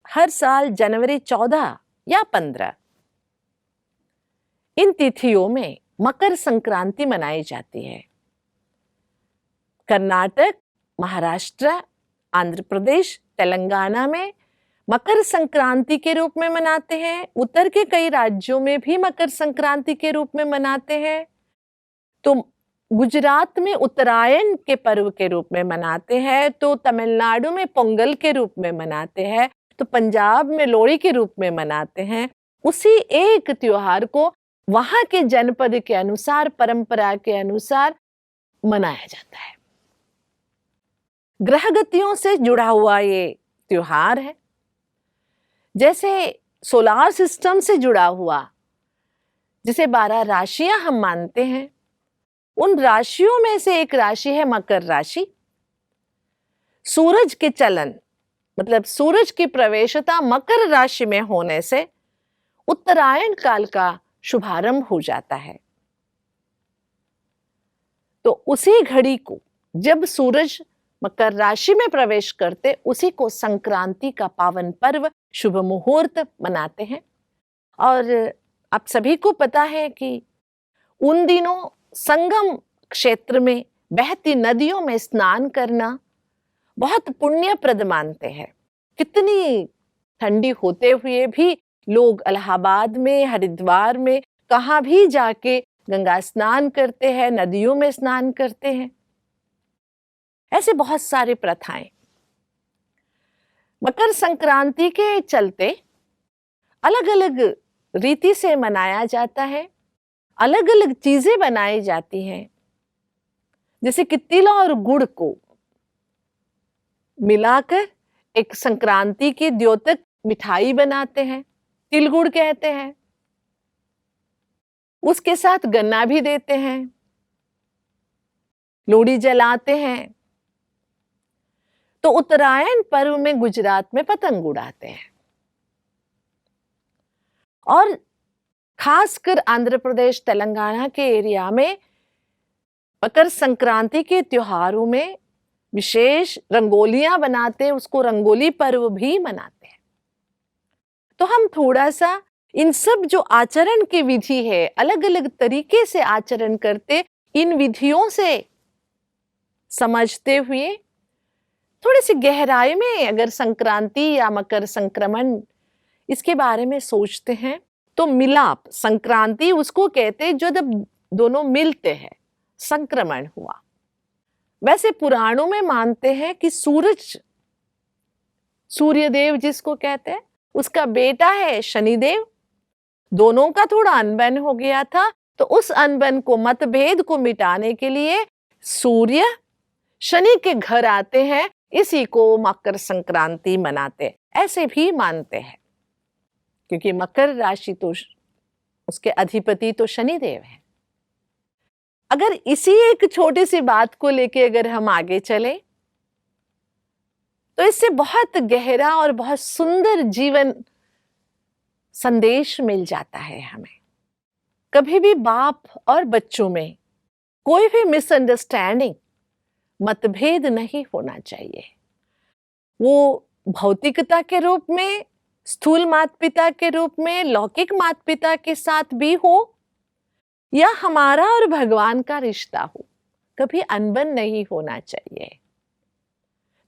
हर साल जनवरी 14 या 15 इन तिथियों में मकर संक्रांति मनाई जाती है। कर्नाटक, महाराष्ट्र, आंध्र प्रदेश, तेलंगाना में मकर संक्रांति के रूप में मनाते हैं। उत्तर के कई राज्यों में भी मकर संक्रांति के रूप में मनाते हैं। तो गुजरात में उत्तरायण के पर्व के रूप में मनाते हैं, तो तमिलनाडु में पोंगल के रूप में मनाते हैं, तो पंजाब में लोहड़ी के रूप में मनाते हैं। उसी एक त्योहार को वहां के जनपद के अनुसार, परंपरा के अनुसार मनाया जाता है। ग्रह गतियों से जुड़ा हुआ ये त्योहार है। जैसे सोलार सिस्टम से जुड़ा हुआ, जिसे 12 राशियां हम मानते हैं, उन राशियों में से एक राशि है मकर राशि। सूरज के चलन मतलब सूरज की प्रवेशता मकर राशि में होने से उत्तरायण काल का शुभारंभ हो जाता है। तो उसी घड़ी को जब सूरज मकर राशि में प्रवेश करते, उसी को संक्रांति का पावन पर्व, शुभ मुहूर्त मनाते हैं। और आप सभी को पता है कि उन दिनों संगम क्षेत्र में बहती नदियों में स्नान करना बहुत पुण्यप्रद मानते हैं। कितनी ठंडी होते हुए भी लोग इलाहाबाद में, हरिद्वार में, कहाँ भी जाके गंगा स्नान करते हैं, नदियों में स्नान करते हैं। ऐसे बहुत सारे प्रथाएं मकर संक्रांति के चलते अलग अलग रीति से मनाया जाता है। अलग अलग चीजें बनाई जाती हैं, जैसे कि तिल और गुड़ को मिलाकर एक संक्रांति की द्योतक मिठाई बनाते हैं, तिल गुड़ कहते हैं। उसके साथ गन्ना भी देते हैं, लोहड़ी जलाते हैं। तो उत्तरायण पर्व में गुजरात में पतंग उड़ाते हैं, और खासकर आंध्र प्रदेश, तेलंगाना के एरिया में मकर संक्रांति के त्योहारों में विशेष रंगोलियां बनाते हैं, उसको रंगोली पर्व भी मनाते हैं। तो हम थोड़ा सा इन सब जो आचरण की विधि है, अलग अलग तरीके से आचरण करते, इन विधियों से समझते हुए थोड़ी सी गहराई में अगर संक्रांति या मकर संक्रमण इसके बारे में सोचते हैं, तो मिलाप, संक्रांति उसको कहते हैं जो जब दोनों मिलते हैं, संक्रमण हुआ। वैसे पुराणों में मानते हैं कि सूर्यदेव जिसको कहते हैं, उसका बेटा है शनिदेव। दोनों का थोड़ा अनबन हो गया था, तो उस अनबन को, मतभेद को मिटाने के लिए सूर्य शनि के घर आते हैं, इसी को मकर संक्रांति मनाते, ऐसे भी मानते हैं। क्योंकि मकर राशि तो उसके अधिपति तो शनिदेव है। अगर इसी एक छोटी सी बात को लेके अगर हम आगे चले, तो इससे बहुत गहरा और बहुत सुंदर जीवन संदेश मिल जाता है हमें। कभी भी बाप और बच्चों में कोई भी मिसअंडरस्टैंडिंग, मतभेद नहीं होना चाहिए। वो भौतिकता के रूप में, स्थूल माता पिता के रूप में, लौकिक माता पिता के साथ भी हो, या हमारा और भगवान का रिश्ता हो, कभी अनबन नहीं होना चाहिए।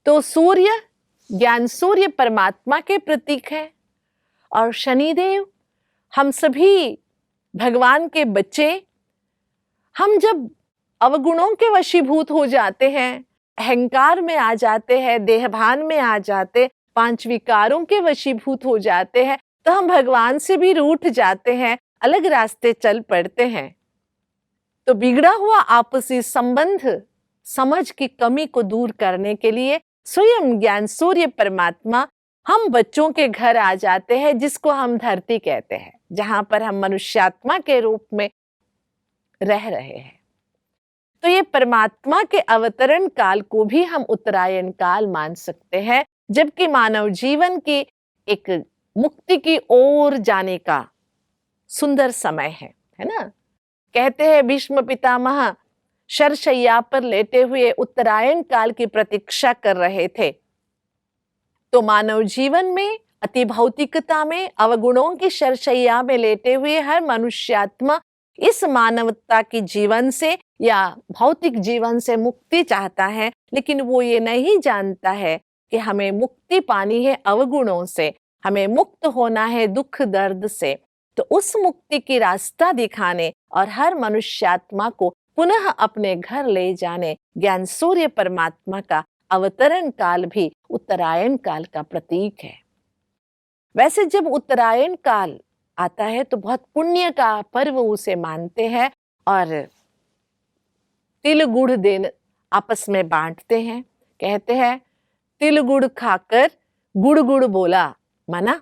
तो सूर्य, ज्ञान सूर्य परमात्मा के प्रतीक है, और शनिदेव हम सभी भगवान के बच्चे। हम जब अवगुणों के वशीभूत हो जाते हैं, अहंकार में आ जाते हैं, देहभान में आ जाते, 5 विकारों के वशीभूत हो जाते हैं, तो हम भगवान से भी रूठ जाते हैं, अलग रास्ते चल पड़ते हैं। तो बिगड़ा हुआ आपसी संबंध, समझ की कमी को दूर करने के लिए स्वयं ज्ञान सूर्य परमात्मा हम बच्चों के घर आ जाते हैं, जिसको हम धरती कहते हैं, जहां पर हम मनुष्यात्मा के रूप में रह रहे हैं। तो ये परमात्मा के अवतरण काल को भी हम उत्तरायण काल मान सकते हैं, जबकि मानव जीवन की एक मुक्ति की ओर जाने का सुंदर समय है ना। कहते हैं भीष्म पितामह शरशैया पर लेटे हुए उत्तरायण काल की प्रतीक्षा कर रहे थे। तो मानव जीवन में अति भौतिकता में अवगुणों की शरशैया में लेटे हुए हर मनुष्यात्मा इस मानवता की जीवन से या भौतिक जीवन से मुक्ति चाहता है, लेकिन वो ये नहीं जानता है कि हमें मुक्ति पानी है अवगुणों से, हमें मुक्त होना है दुख दर्द से। तो उस मुक्ति की रास्ता दिखाने और हर मनुष्यात्मा को पुनः अपने घर ले जाने ज्ञान सूर्य परमात्मा का अवतरण काल भी उत्तरायण काल का प्रतीक है। वैसे जब उत्तरायण काल आता है तो बहुत पुण्य का पर्व उसे मानते हैं और तिल गुड़ दिन आपस में बांटते हैं। कहते हैं तिल गुड़ खाकर गुड़ गुड़ बोला, माना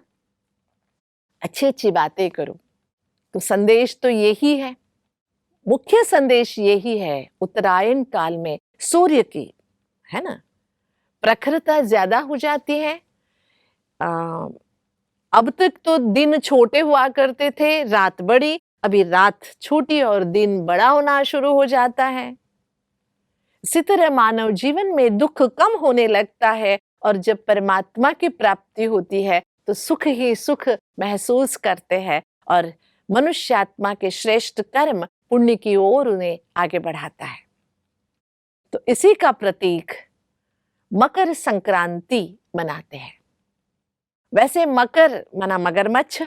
अच्छी अच्छी बातें करो। तो संदेश तो यही है, मुख्य संदेश यही है उत्तरायण काल में सूर्य की, है ना, प्रखरता ज्यादा हो जाती है। अब तक तो दिन छोटे हुआ करते थे, रात बड़ी, अभी रात छोटी और दिन बड़ा होना शुरू हो जाता है। इसी तरह मानव जीवन में दुख कम होने लगता है और जब परमात्मा की प्राप्ति होती है तो सुख ही सुख महसूस करते हैं और मनुष्यात्मा के श्रेष्ठ कर्म पुण्य की ओर उन्हें आगे बढ़ाता है। तो इसी का प्रतीक मकर संक्रांति मनाते हैं। वैसे मकर माना मगरमच्छ,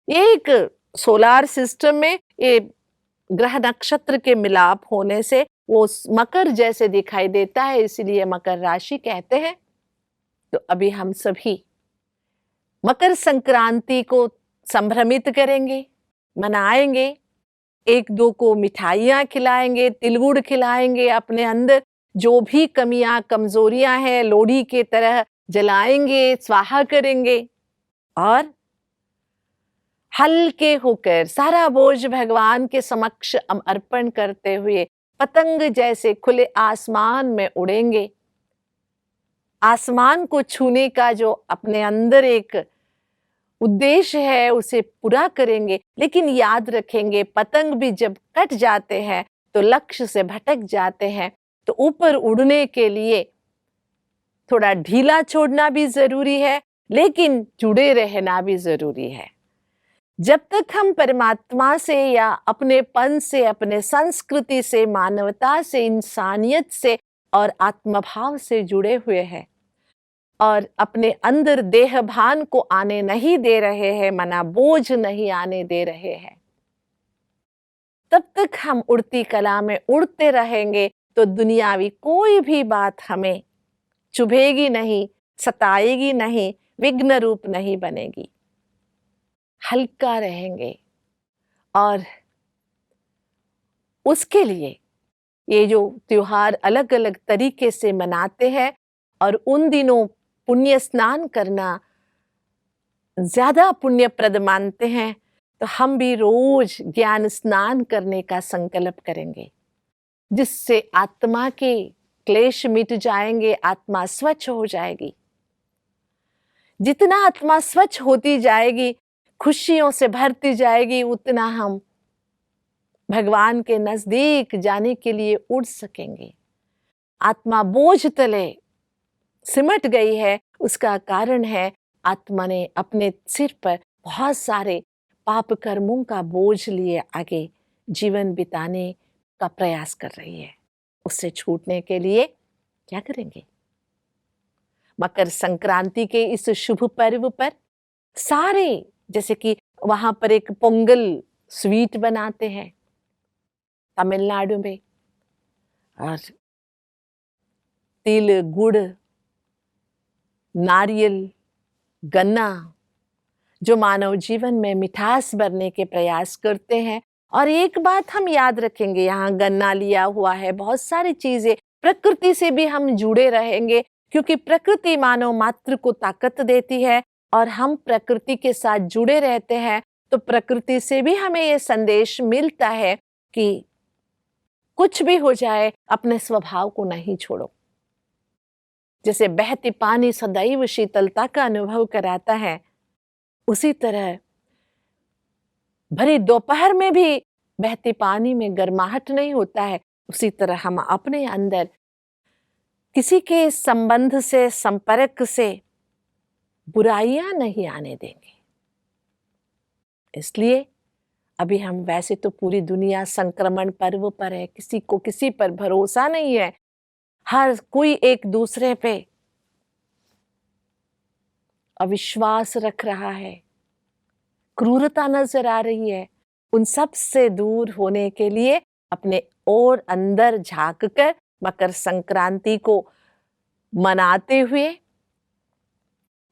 ये एक सोलार सिस्टम में ये ग्रह नक्षत्र के मिलाप होने से वो मकर जैसे दिखाई देता है, इसीलिए मकर राशि कहते हैं। तो अभी हम सभी मकर संक्रांति को संभ्रमित करेंगे, मनाएंगे, एक दो को मिठाइयाँ खिलाएंगे, तिलगुड़ खिलाएंगे, अपने अंदर जो भी कमियां कमजोरियां हैं लोढ़ी के तरह जलाएंगे, स्वाहा करेंगे और हल्के होकर सारा बोझ भगवान के समक्ष अर्पण करते हुए पतंग जैसे खुले आसमान में उड़ेंगे। आसमान को छूने का जो अपने अंदर एक उद्देश्य है उसे पूरा करेंगे, लेकिन याद रखेंगे पतंग भी जब कट जाते हैं तो लक्ष्य से भटक जाते हैं। तो ऊपर उड़ने के लिए थोड़ा ढीला छोड़ना भी जरूरी है, लेकिन जुड़े रहना भी जरूरी है। जब तक हम परमात्मा से या अपनेपन से, अपने संस्कृति से, मानवता से, इंसानियत से और आत्मभाव से जुड़े हुए हैं और अपने अंदर देह भान को आने नहीं दे रहे हैं, मना बोझ नहीं आने दे रहे हैं, तब तक हम उड़ती कला में उड़ते रहेंगे तो दुनियावी कोई भी बात हमें चुभेगी नहीं, सताएगी नहीं, विघ्न रूप नहीं बनेगी। हल्का रहेंगे और उसके लिए ये जो त्योहार अलग अलग तरीके से मनाते हैं और उन दिनों पुण्य स्नान करना ज्यादा पुण्यप्रद मानते हैं, तो हम भी रोज ज्ञान स्नान करने का संकल्प करेंगे, जिससे आत्मा के क्लेश मिट जाएंगे, आत्मा स्वच्छ हो जाएगी। जितना आत्मा स्वच्छ होती जाएगी, खुशियों से भरती जाएगी, उतना हम भगवान के नजदीक जाने के लिए उड़ सकेंगे। आत्मा बोझ तले सिमट गई है, उसका कारण है आत्मा ने अपने सिर पर बहुत सारे पाप कर्मों का बोझ लिए आगे जीवन बिताने का प्रयास कर रही है। उससे छूटने के लिए क्या करेंगे? मकर संक्रांति के इस शुभ पर्व पर सारे, जैसे कि वहां पर एक पोंगल स्वीट बनाते हैं तमिलनाडु में, और तिल गुड़ नारियल गन्ना जो मानव जीवन में मिठास भरने के प्रयास करते हैं। और एक बात हम याद रखेंगे, यहाँ गन्ना लिया हुआ है, बहुत सारी चीजें, प्रकृति से भी हम जुड़े रहेंगे, क्योंकि प्रकृति मानव मात्र को ताकत देती है और हम प्रकृति के साथ जुड़े रहते हैं। तो प्रकृति से भी हमें ये संदेश मिलता है कि कुछ भी हो जाए अपने स्वभाव को नहीं छोड़ो। जैसे बहती पानी सदैव शीतलता का अनुभव कराता है, उसी तरह भरी दोपहर में भी बहती पानी में गर्माहट नहीं होता है। उसी तरह हम अपने अंदर किसी के संबंध से, संपर्क से बुराइयां नहीं आने देंगे। इसलिए अभी हम, वैसे तो पूरी दुनिया संक्रमण पर्व पर है, किसी को किसी पर भरोसा नहीं है, हर कोई एक दूसरे पे अविश्वास रख रहा है, क्रूरता नजर आ रही है। उन सब से दूर होने के लिए अपने और अंदर झांक कर मकर संक्रांति को मनाते हुए,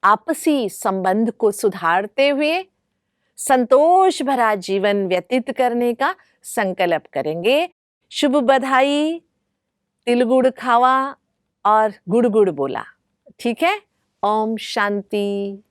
आपसी संबंध को सुधारते हुए संतोष भरा जीवन व्यतीत करने का संकल्प करेंगे। शुभ बधाई, तिल गुड़ खावा और गुड़ गुड़ बोला। ठीक है? ओम शांति।